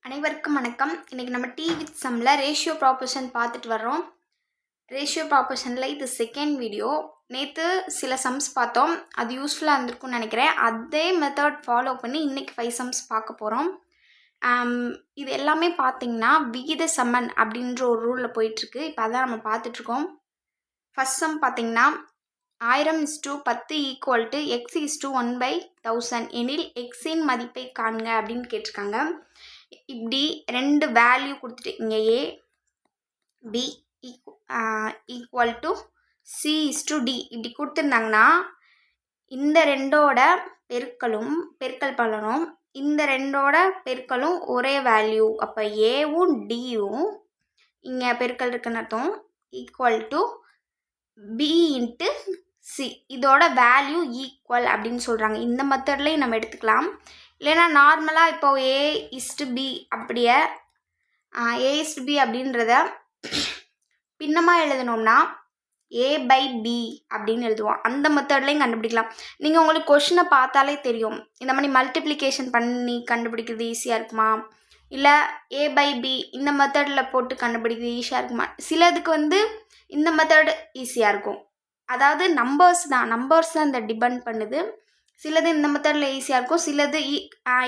அனைவருக்கும் வணக்கம். இன்றைக்கி நம்ம டி வித் சம்மில் ரேஷியோ ப்ராப்பர்ஷன் பார்த்துட்டு வர்றோம். ரேஷியோ ப்ராப்பர்ஷனில் இது செகண்ட் வீடியோ. நேற்று சில சம்ஸ் பார்த்தோம், அது யூஸ்ஃபுல்லாக இருந்திருக்கும்னு நினைக்கிறேன். அதே மெத்தட் ஃபாலோ பண்ணி இன்றைக்கி 5 சம்ஸ் பார்க்க போகிறோம். இது எல்லாமே பார்த்திங்கன்னா விகித சமன் அப்படின்ற ஒரு ரூலில் போயிட்டுருக்கு. இப்போ அதான் நம்ம பார்த்துட்ருக்கோம். ஃபஸ்ட் சம் பார்த்திங்கன்னா 1000:10 = x:1/1000 எனில் எக்ஸின் மதிப்பை காண்க அப்படின்னு கேட்டிருக்காங்க. இப்படி ரெண்டு வேல்யூ கொடுத்துட்டு இங்கே a b equal to c:d இப்படி கொடுத்துருந்தாங்கன்னா இந்த ரெண்டோட பெருக்கல் பலனும் இந்த ரெண்டோட பெருக்கலும் ஒரே வேல்யூ. அப்போ ஏவும் டியும் இங்கே பெருக்கல் இருக்குன்னு அர்த்தம். Equal to b into C, இதோட வேல்யூ ஈக்குவல் அப்படின்னு சொல்கிறாங்க. இந்த மெத்தட்லேயும் நம்ம எடுத்துக்கலாம். இல்லைன்னா நார்மலாக இப்போ a:b அப்படியே a:b அப்படின்றத பின்னமாக எழுதணும்னா a/b அப்படின்னு எழுதுவோம். அந்த மெத்தட்லேயும் கண்டுபிடிக்கலாம். நீங்கள் உங்களுக்கு கொஷினை பார்த்தாலே தெரியும், இந்த மாதிரி மல்டிப்ளிகேஷன் பண்ணி கண்டுபிடிக்கிறது ஈஸியாக இருக்குமா, இல்லை a/b இந்த மெத்தடில் போட்டு கண்டுபிடிக்கிறது ஈஸியாக இருக்குமா. சிலதுக்கு இந்த மெத்தட் ஈஸியாக இருக்கும். அதாவது நம்பர்ஸ் தான் இந்த டிபெண்ட் பண்ணுது. சிலது இந்த மெத்தடில் ஈஸியாக இருக்கும், சிலது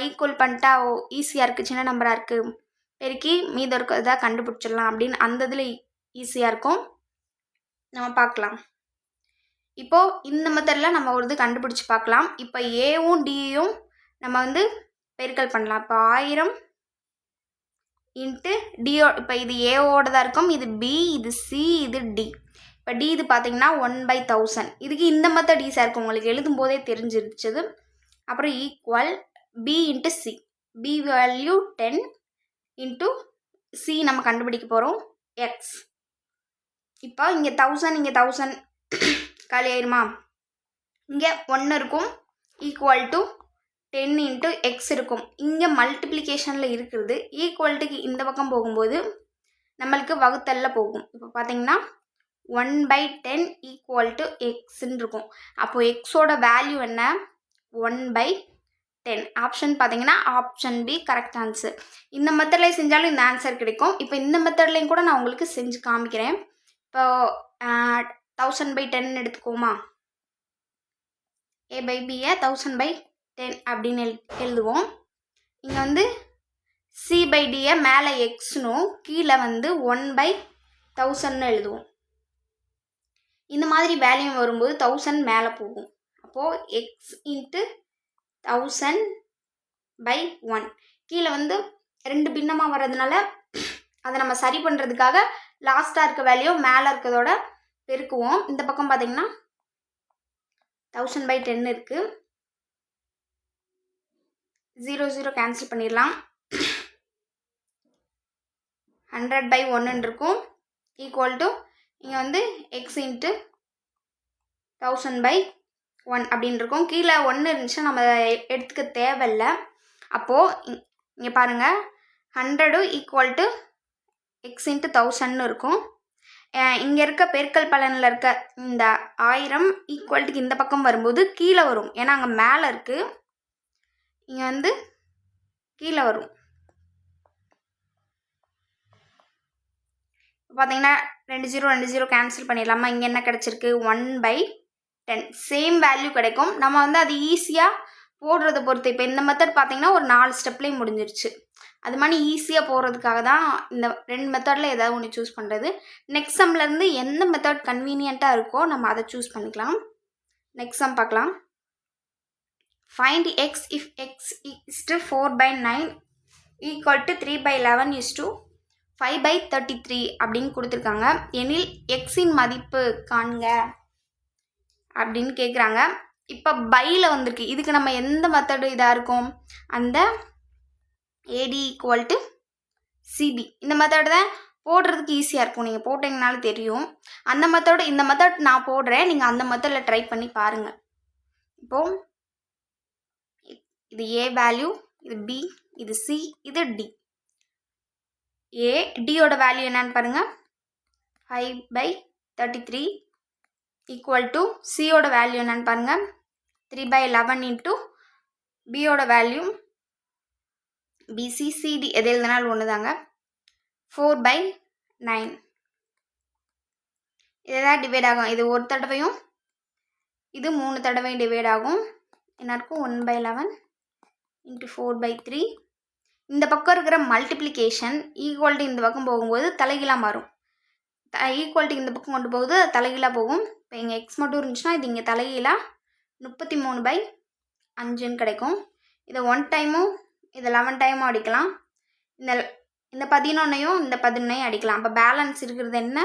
ஈக்குவல் பண்ணிட்டா ஈஸியாக இருக்குது, சின்ன நம்பராக இருக்குது, பெருக்கி மீதம் இருக்கிறதா கண்டுபிடிச்சிடலாம் அப்படின்னு அந்த இதில் ஈஸியாக இருக்கும். நம்ம பார்க்கலாம். இப்போது இந்த மெத்தடில் நம்ம ஒரு இது கண்டுபிடிச்சி பார்க்கலாம். இப்போ ஏவும் டியும் நம்ம பெருக்கல் பண்ணலாம். இப்போ 1000 இன்ட்டு டியோ, இப்போ இது ஏவோட தான் இருக்கும், இது பி, இது சி, இது டி. இப்போ டி இது பார்த்தீங்கன்னா 1/1000. இதுக்கு இந்த மெத்தட் ஈஸியாக இருக்கும், உங்களுக்கு எழுதும் போதே தெரிஞ்சிருச்சது. அப்புறம் equal B into C, B value 10 into C நம்ம கண்டுபிடிக்க போகிறோம் எக்ஸ். இப்போ இங்கே 1000 இங்கே 1000 காலி ஆயிருமா. இங்கே 1 இருக்கும், ஈக்குவல் டு 10 இன்ட்டு எக்ஸ் இருக்கும். இங்கே மல்டிப்ளிகேஷனில் இருக்கிறது ஈக்குவல்ட்டுக்கு இந்த பக்கம் போகும்போது நம்மளுக்கு வகுத்தலில் போகும். இப்போ பார்த்தீங்கன்னா 1/10 ஈக்குவல் டு எக்ஸ்ன்னு இருக்கும். அப்போது எக்ஸோட வேல்யூ என்ன, 1/10. ஆப்ஷன் பார்த்தீங்கன்னா ஆப்ஷன் பி கரெக்ட் ஆன்சர். இந்த மெத்தட்லேயும் செஞ்சாலும் இந்த ஆன்சர் கிடைக்கும். இப்போ இந்த மெத்தட்லேயும் கூட நான் உங்களுக்கு செஞ்சு காமிக்கிறேன். இப்போ 1000/10 எடுத்துக்கோமா, a/b-யை 1000/10 அப்படின்னு எழுதுவோம். இங்கே c/d-யை மேலே எக்ஸ்னும் கீழே 1/1000 எழுதுவோம். இந்த மாதிரி வேல்யூ வரும்போது 1000 மேலே போகும். அப்போது எக்ஸ் இன்ட்டு 1000/1 கீழே ரெண்டு பின்னமாக வர்றதுனால அதை நம்ம சரி பண்ணுறதுக்காக லாஸ்ட்டாக இருக்க வேல்யூ மேலே இருக்கிறதோட பெருக்குவோம். இந்த பக்கம் பார்த்தீங்கன்னா 1000/10 இருக்குது, 0 கேன்சல் பண்ணிடலாம். 100/1 இருக்கும், ஈக்குவல் டு இங்கே எக்ஸ் இன்ட்டு 1000/1 அப்படின்னு இருக்கும். கீழே 1 இருந்துச்சுன்னா நம்ம எடுத்துக்க தேவையில்லை. அப்போது இங்கே பாருங்கள், 100 ஈக்குவல் டு எக்ஸ் இன்ட்டு 1000 இருக்கும். இங்கே இருக்க பெருக்கல் பலனில் இருக்க இந்த 1000 ஈக்குவல்ட்டுக்கு இந்த பக்கம் வரும்போது கீழே வரும், ஏன்னா அங்கே மேலே இருக்குது, இங்கே கீழே வரும். பார்த்தீங்கன்னா 2 0 கேன்சல் பண்ணிடலாமா. இங்கே என்ன கிடச்சிருக்கு, 1/10 சேம் வேல்யூ கிடைக்கும். நம்ம அது ஈஸியாக போடுறதை பொறுத்து. இப்போ இந்த மெத்தட் பார்த்தீங்கன்னா ஒரு 4 ஸ்டெப்லேயும் முடிஞ்சிருச்சு. அது மாதிரி ஈஸியாக போடுறதுக்காக தான் இந்த 2 மெத்தடில் ஏதாவது ஒன்று சூஸ் பண்ணுறது. நெக்ஸ்ட் சம்லேருந்து எந்த மெத்தட் கன்வீனியண்ட்டாக இருக்கோ நம்ம அதை சூஸ் பண்ணிக்கலாம். நெக்ஸ்ட் சம் பார்க்கலாம். Find X if X is to 4/9 equal to 3/11 5/33 அப்படின்னு கொடுத்துருக்காங்க. எனில் எக்ஸின் மதிப்பு காண்க அப்படின்னு கேட்குறாங்க. இப்போ பையில் வந்திருக்கு. இதுக்கு நம்ம எந்த மெத்தடு இதாக இருக்கும், அந்த ஏடி ஈக்குவல் டு சிபி இந்த மெத்தடு தான் போடுறதுக்கு ஈஸியாக இருக்கும். நீங்கள் போட்டிங்கனாலும் தெரியும். அந்த மெத்தடு இந்த மெத்தட் நான் போடுறேன், நீங்கள் அந்த மெத்தடில் ட்ரை பண்ணி பாருங்கள். இப்போது இது ஏ வேல்யூ, இது பி, இது சி, இது டி. ஏ டியோட வேல்யூ என்னன்னு பாருங்கள், 5/33 ஈக்குவல் டு சியோட வேல்யூ என்னன்னு பாருங்கள், 3/11 இன்ட்டு பியோட வேல்யூ BCCD எது எழுதினாலும் ஒன்று தாங்க. 4/9 இதெல்லாம் டிவைட் ஆகும். இது ஒரு தடவையும் இது 3 தடவையும் டிவைட் ஆகும். என்ன இருக்கும்? 1/11 × 4/3. இந்த பக்கம் இருக்கிற மல்டிப்ளிகேஷன் ஈக்குவல்ட்டு இந்த பக்கம் போகும்போது தலைகீழாக மாறும். ஈக்குவல்ட்டு இந்த பக்கம் கொண்டு போகுது, தலைகீழாக போகும். இப்போ இங்கே எக்ஸ் மட்டும் இருந்துச்சுன்னா இது இங்கே தலைகீழாக 33/5 கிடைக்கும். இதை 1 டைமும் இதை 11 டைமும் அடிக்கலாம். இந்த 11ஐயும் இந்த 11ஐயும் அடிக்கலாம். அப்போ பேலன்ஸ் இருக்கிறது என்ன?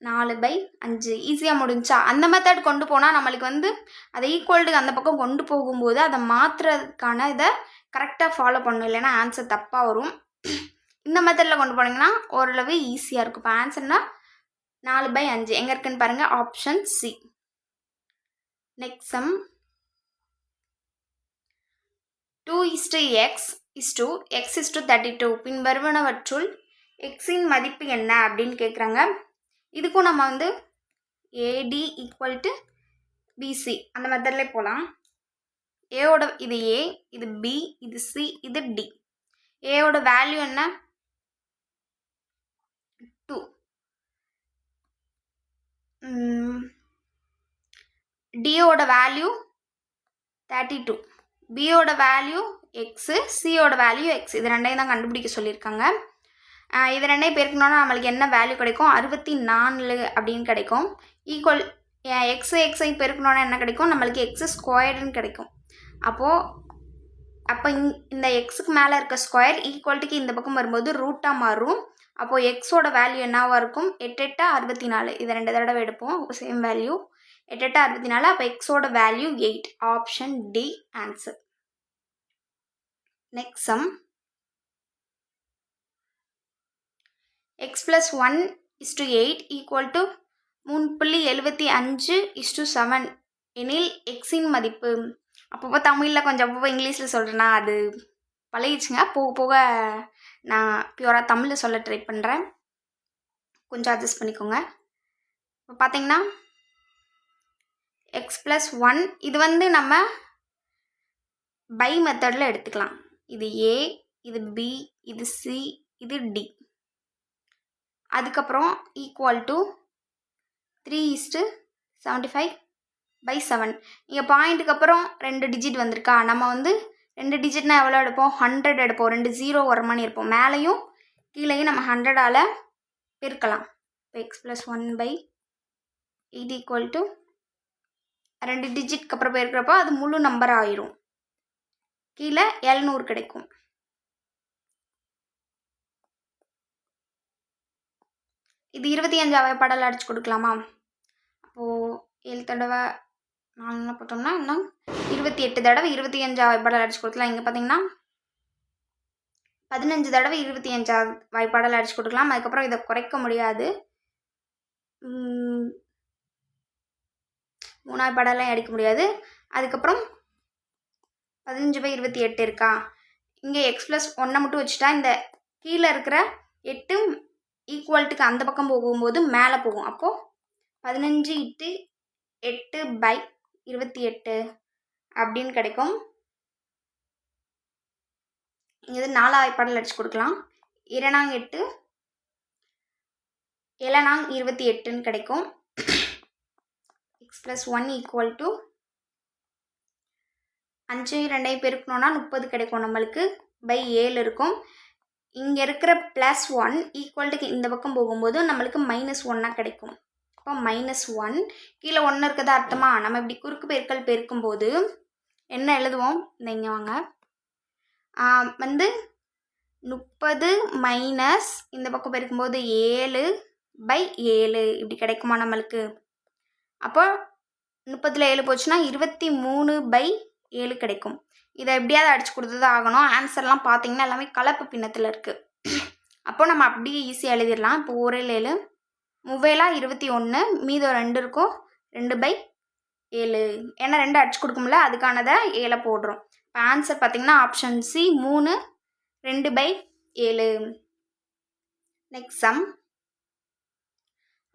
4/5. ஈஸியாக முடிஞ்சா. அந்த மெத்தட் கொண்டு போனால் நம்மளுக்கு அதை ஈக்குவல்ட்டுக்கு அந்த பக்கம் கொண்டு போகும்போது அதை மாற்றுறதுக்கான இதை கரெக்டாக ஃபாலோ பண்ணணும், இல்லைன்னா ஆன்சர் தப்பாக வரும். இந்த மெத்தடில் கொண்டு போனீங்கன்னா ஓரளவு ஈஸியாக இருக்கும். இப்போ ஆன்சர்னா 4/5 எங்கே இருக்குன்னு பாருங்கள், option C. Next sum 2:x:32 பின்வருவனவற்றுள் எக்ஸின் மதிப்பு என்ன அப்படின்னு கேட்குறாங்க. இதுக்கும் நம்ம AD = BC அந்த மெத்தட்லேயே போகலாம். ஏவோட இது A, இது B, இது C, இது D. ஏவோட வேல்யூ என்ன? 2. டியோட வேல்யூ 32. பியோட வேல்யூ எக்ஸு, சியோட வேல்யூ எக்ஸ். இது ரெண்டையும் தான் கண்டுபிடிக்க சொல்லியிருக்காங்க. இது ரெண்டையும் பெருக்கணுன்னா நம்மளுக்கு என்ன வேல்யூ கிடைக்கும்? 64 அப்படின்னு கிடைக்கும். ஈக்குவல் எக்ஸை பெருக்கணுன்னா என்ன கிடைக்கும்? நம்மளுக்கு x² கிடைக்கும். அப்போ இந்த எக்ஸுக்கு மேலே இருக்க ஸ்கொயர் ஈக்குவல்ட்டுக்கு இந்த பக்கம் வரும்போது ரூட்டாக மாறும். அப்போது எக்ஸோட வேல்யூ என்னவாக இருக்கும்? 8 × 64. இதை 2 தடவை எடுப்போம், சேம் வேல்யூ. 8 × 64. அப்போ எக்ஸோட value 8. Option D answer. Next sum x+1:8 = 3.75:7 எனில் எக்ஸின் மதிப்பு. அப்பப்போ தமிழில் கொஞ்சம் அப்பப்போ இங்கிலீஷில் சொல்கிறேன்னா அது பழகிடுச்சுங்க. போக போக நான் பியூராக தமிழில் சொல்ல ட்ரை பண்ணுறேன், கொஞ்சம் அட்ஜஸ்ட் பண்ணிக்கோங்க. இப்போ பார்த்தீங்கன்னா x+1 இது நம்ம பை மெத்தடில் எடுத்துக்கலாம். இது A, இது B, இது C, இது D. அதுக்கப்புறம் ஈக்குவல் டு 3:75/7. இங்கே பாயிண்ட்டுக்கு அப்புறம் 2 டிஜிட் வந்திருக்கா. நம்ம 2 டிஜிட்னா எவ்வளோ எடுப்போம்? 100 எடுப்போம். 2 0 வர மாதிரி இருப்போம். மேலேயும் கீழேயும் நம்ம 100ஆல் பெருக்கலாம். இப்போ x+1/8 = 2 டிஜிட்க்கு அப்புறம் பெருக்கிறப்போ அது முழு நம்பர் ஆயிரும். கீழே 700 கிடைக்கும். இது 25 வாய்ப்பாடால் அடிச்சு கொடுக்கலாமா? அப்போது 7 தடவை 4 போட்டோம்னா இன்னும் 28 தடவை 25 வாய்ப்பாடால் அடிச்சு கொடுக்கலாம். இங்கே பார்த்தீங்கன்னா 15 தடவை 25 வாய்ப்பாடால் அடிச்சு கொடுக்கலாம். அதுக்கப்புறம் இதை குறைக்க முடியாது. 3 வாய்ப்பாடாலாம் அடிக்க முடியாது. அதுக்கப்புறம் 15/28 இருக்கா. இங்கே x+1 மட்டும் வச்சுட்டா இந்த கீழே இருக்கிற 8 ஈக்குவல்ட்டுக்கு அந்த பக்கம் போகும்போது மேலே போகும். அப்போது 15 × 8/28 அப்படின்னு கிடைக்கும். இது 4 வாய்ப்பாடில் அடிச்சு கொடுக்கலாம். 2×8 7×28 கிடைக்கும். x+1 = 5 2 பெருக்கணும்னா 30 கிடைக்கும். நம்மளுக்கு /7 இருக்கும். இங்கே இருக்கிற +1 ஈக்குவல்ட்டுக்கு இந்த பக்கம் போகும்போது நம்மளுக்கு -1 கிடைக்கும். அப்போ -1 கீழே 1 இருக்கிறதா அர்த்தமா? நம்ம இப்படி குறுக்கு பெருக்கல் பெருக்கும்போது என்ன எழுதுவோம்? இங்கே வாங்க. 30 மைனஸ் இந்த பக்கம் பெருக்கும்போது 7/7 இப்படி கிடைக்குமா நம்மளுக்கு? அப்போ 30ல் 7 போச்சுன்னா 23/7 கிடைக்கும். இதை எப்படியாவது அடிச்சு கொடுத்து தான் ஆகணும். ஆன்சர்லாம் பார்த்தீங்கன்னா எல்லாமே கலப்பு பின்னத்தில் இருக்குது. அப்போ நம்ம அப்படியே ஈஸியாக எழுதிடலாம். இப்போ 1 7 21 மீதம் 2 இருக்கும். 2/7 ஏன்னா 2 அடிச்சு கொடுக்கும்ல, அதுக்கானதை 7 போடுறோம். இப்போ ஆன்சர் பார்த்தீங்கன்னா ஆப்ஷன் சி 3 2/7. நெக்ஸ்ட் சம்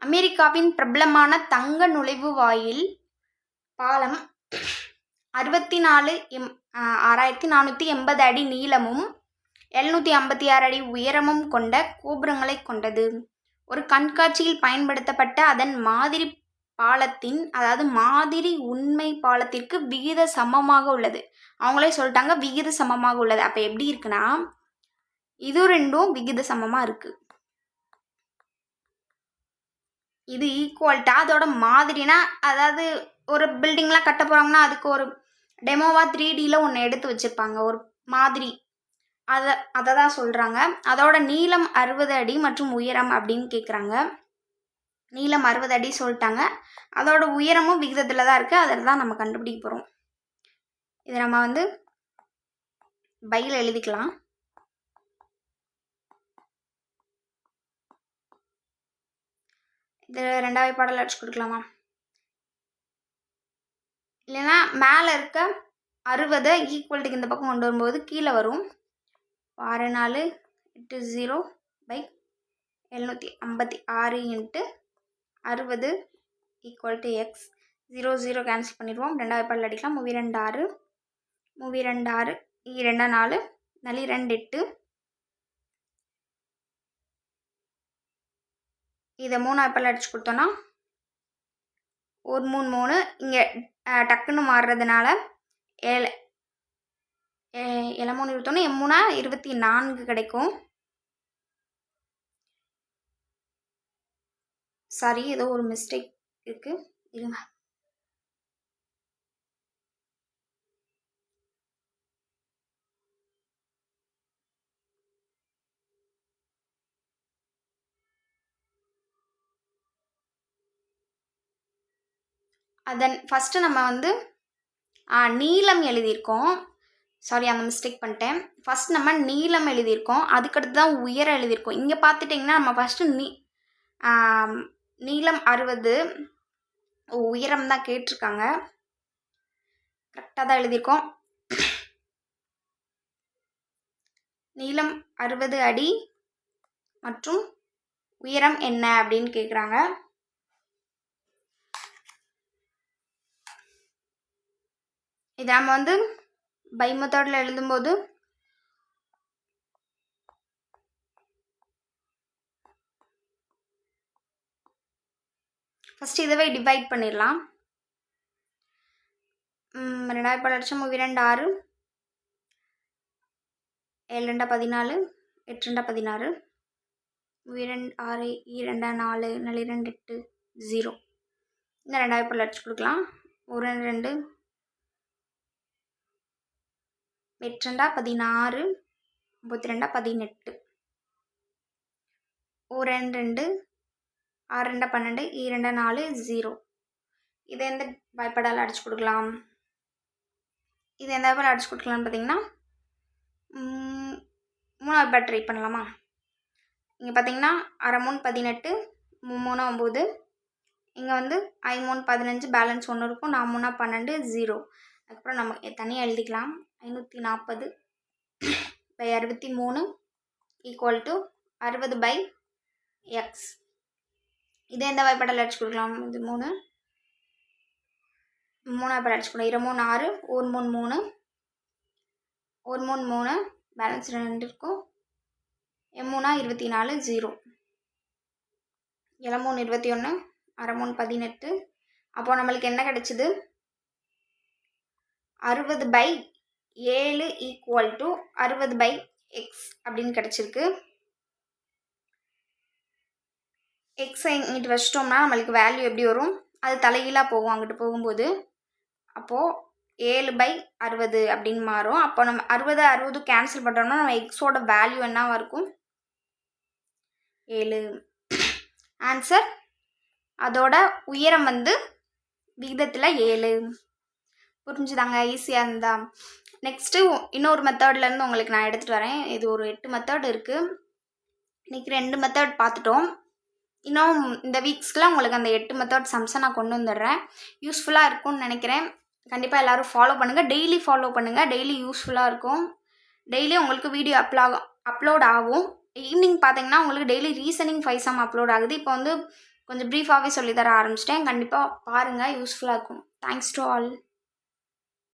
அமெரிக்காவின் பிரபலமான தங்க நுழைவு வாயில் பாலம் 6480 அடி நீளமும் 756 அடி உயரமும் கொண்ட கோபுரங்களை கொண்டது. ஒரு கண்காட்சியில் பயன்படுத்தப்பட்ட அதன் மாதிரி பாலத்தின் அதாவது மாதிரி உண்மை பாலத்திற்கு விகித சமமாக உள்ளது. அவங்களே சொல்லிட்டாங்க விகித சமமாக உள்ளது. அப்போ எப்படி இருக்குன்னா இது ரெண்டும் விகித சமமாக இருக்குது. இது ஈக்குவல்ட்டா அதோட மாதிரினா அதாவது ஒரு பில்டிங்லாம் கட்ட போகிறாங்கன்னா அதுக்கு ஒரு டெமோவாக 3Dயில் ஒன்று எடுத்து வச்சுருப்பாங்க ஒரு மாதிரி. அதை தான் சொல்கிறாங்க. அதோட நீளம் 60 அடி மற்றும் உயரம் அப்படின்னு கேட்குறாங்க. நீளம் 60 அடி சொல்லிட்டாங்க. அதோட உயரமும் விகிதத்தில் தான் இருக்குது. அதில் தான் நம்ம கண்டுபிடிக்க போகிறோம். இதை நம்ம வந்து பையில் எழுதிக்கலாம். இது 2வது பாடல் அடிச்சு கொடுக்கலாமா? இல்லைன்னா மேலே இருக்க 60 ஈக்குவல்ட்டுக்கு இந்த பக்கம் கொண்டு வரும்போது கீழே வரும். 64 × 0/756 × 60 = x. 0 0 கேன்சல் பண்ணிடுவோம். 2வது பாடல் அடிக்கலாம். 3 2 6 3 2 6 2 4 4 2 8. இதை 3வது பாடல் அடிச்சு கொடுத்தோன்னா 1 3 3 இங்கே டக்குன்னு மாறுறதுனால 7 3 21 3 24 கிடைக்கும். சாரி, ஏதோ ஒரு மிஸ்டேக் இருக்குது, இருங்க. அதன் ஃபஸ்ட்டு நம்ம வந்து நீளம் எழுதியிருக்கோம். சாரி, அந்த மிஸ்டேக் பண்ணிட்டேன். ஃபஸ்ட் நம்ம நீளம் எழுதியிருக்கோம், அதுக்கடுத்து தான் உயரம் எழுதியிருக்கோம். இங்கே பார்த்துட்டிங்கன்னா நம்ம ஃபஸ்ட்டு நீளம் 60 உயரம் தான் கேட்டிருக்காங்க. கரெக்டாக தான் எழுதியிருக்கோம். நீளம் 60 அடி மற்றும் உயரம் என்ன அப்படின்னு கேட்குறாங்க. இதை நம்ம வந்து பை மெத்தடில் எழுதும்போது ஃபஸ்ட்டு இதுவே டிவைட் பண்ணிடலாம். 2வது பாடல் அடித்தா 3 2 6 7 2 14 8 2 16 3 2 6 2 4 4 2 8 0. இந்த 2வது பாடல் அடிச்சு கொடுக்கலாம். 1 2 8 2 16 9 2 18 1 2 6 2 12 2 4 0. இதை எந்த வாய்ப்பாடால் அடிச்சு கொடுக்கலாம்? இது எந்த வாய்ப்பால் அடிச்சு கொடுக்கலாம்னு பார்த்தீங்கன்னா 3வது பாட் ட்ரை பண்ணலாமா? இங்கே பார்த்தீங்கன்னா 6 3 18 3 9. இங்கே வந்து 5 3 15 பேலன்ஸ் 1 இருக்கும். 4 3 12 0. அதுக்கப்புறம் நம்ம தனியாக எழுதிக்கலாம். 540/63 = 60/x. இதை எந்த வாய்ப்பாடால் அடிச்சு கொடுக்கலாம்? இது 3 3வது அடிச்சு கொடுக்கலாம். 2 3 6 1 3 3 1 3 3 பேலன்ஸ் 2 இருக்கும். 3 24 0. 7 3 21 6 3 18. அப்போ நம்மளுக்கு என்ன கிடைச்சிது? 60/7 = 60/x அப்படின்னு கிடச்சிருக்கு. எக்ஸை இங்கிட்டு வச்சிட்டோம்னா நம்மளுக்கு வேல்யூ எப்படி வரும்? அது தலைகீழாக போகும் அங்கிட்டு போகும்போது. அப்போது 7/60 அப்படின்னு மாறும். அப்போ நம்ம 60 கேன்சல் பண்ணுறோம்னா நம்ம எக்ஸோட வேல்யூ என்னவாக இருக்கும்? 7. ஆன்சர். அதோட உயரம் வந்து விகிதத்தில் 7. புரிஞ்சுதாங்க? ஈஸியாக இருந்தா. நெக்ஸ்ட்டு இன்னொரு மெத்தட்லேருந்து உங்களுக்கு நான் எடுத்துகிட்டு வரேன். இது ஒரு 8 மெத்தட் இருக்குது. இன்றைக்கி 2 மெத்தட் பார்த்துட்டோம். இன்னும் இந்த வீக்ஸ்க்குலாம் உங்களுக்கு அந்த 8 மெத்தட் சம்ஸை நான் கொண்டு வந்துடுறேன். யூஸ்ஃபுல்லாக இருக்கும்னு நினைக்கிறேன். கண்டிப்பாக எல்லோரும் ஃபாலோ பண்ணுங்கள். டெய்லி ஃபாலோ பண்ணுங்கள். டெய்லி யூஸ்ஃபுல்லாக இருக்கும். டெய்லி உங்களுக்கு வீடியோ அப்லோட் ஆகும். ஈவினிங் பார்த்தீங்கன்னா உங்களுக்கு டெய்லி ரீசனிங் 5 சம் அப்லோட் ஆகுது. இப்போ வந்து கொஞ்சம் ப்ரீஃபாகவே சொல்லித்தர ஆரம்பிச்சிட்டேன். கண்டிப்பாக பாருங்கள், யூஸ்ஃபுல்லாக இருக்கும். Thanks to all.